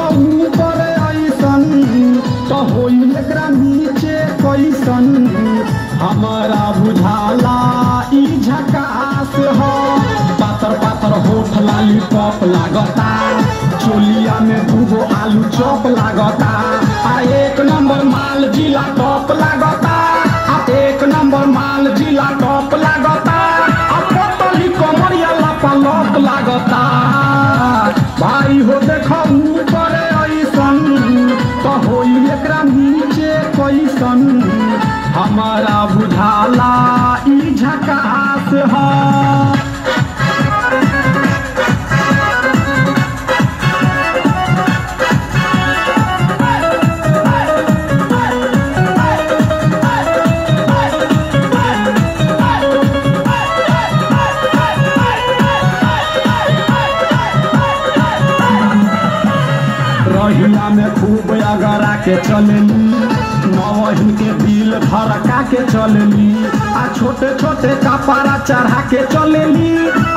देखो ऊपर ऐसन तो होई एकरा नीचे कैसन हमारा बुझाला ई झकास हो। पातर पातर होठ लाली पॉप लागता चोलिया में दूगो आलू चॉप लागता आ एक नंबर माल जिला टॉप लागता आ एक नंबर माल जिला टॉप लागता आ पतली कमरिया लपालप लागता। भाई हो देखो ऊपर ऐसन तो होई एकरा नीचे कैसन हमारा बुझाला ई झकास हो। रहिया में खूब अगरा के चलेली नवहिन के दिल धड़का के चलेली आ छोटे छोटे कपड़ा चढ़ा के चलेली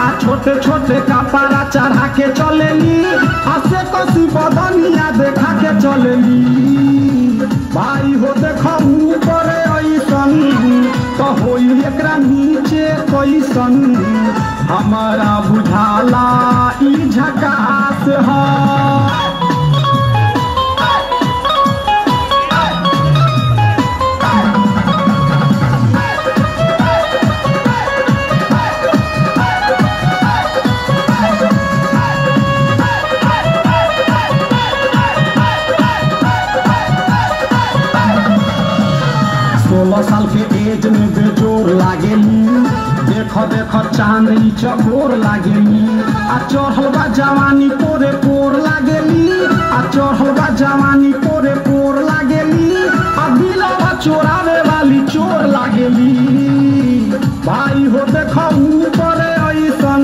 आ छोटे छोटे कपड़ा चढ़ा के चलेली आ से कसी बदनिया देखा के चलेली। भाई हो देखो ऊपर ऐसन तो होई एकरा नीचे कैसन हमारा बुझाला ई झकास हो। सोलह साल के एज में बेजोर लागेली देखो देखो चांदनी चकोर लागेली आ चढ़ल बा जवानी पोरे पोर लागेली आ चढ़ल बा जवानी पोरे पोर लागेली आ दिलवा चोरावे वाली चोर लागेली। भाई हो देखो ऊपर ऐसन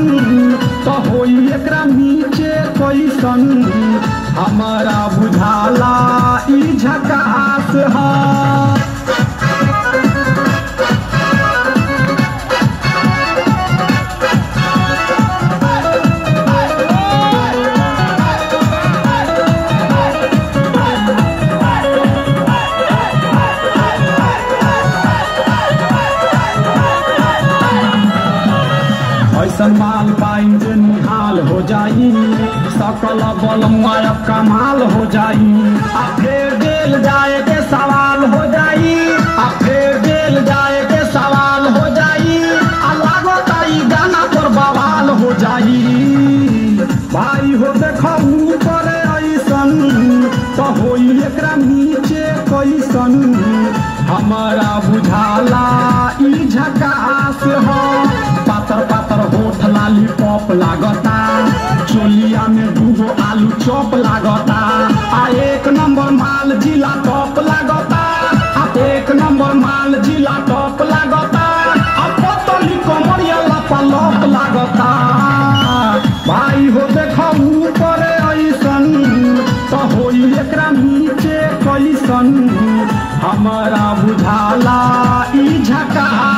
तो होई एकरा नीचे कैसन हमारा बुझाला ई झकास हो। ऐसन माल पाइन जे निहाल हो जाई सकल बलम अब कमाल हो जाई आ फिर जेल जाए के सवाल हो जाई आ फिर जेल जाए के सवाल हो जाई आ लागता ई गाना पर बवाल हो जाई। भाई हो देखो ऊपर ऐसन तो होई एकरा नीचे कैसन हमारा बुझाला ई झकास हो। पातर पातर होठ लाली पॉप लागता चोलिया में दूगो आलू चॉप लागता आ एक नंबर माल जिला टॉप लागता आ एक नंबर माल जिला टॉप लागता आ पतली कमरिया लपालप लागता। भाई हो देखो ऊपर ऐसन तो होई एकरा नीचे कैसन हमारा बुझाला ई झकास।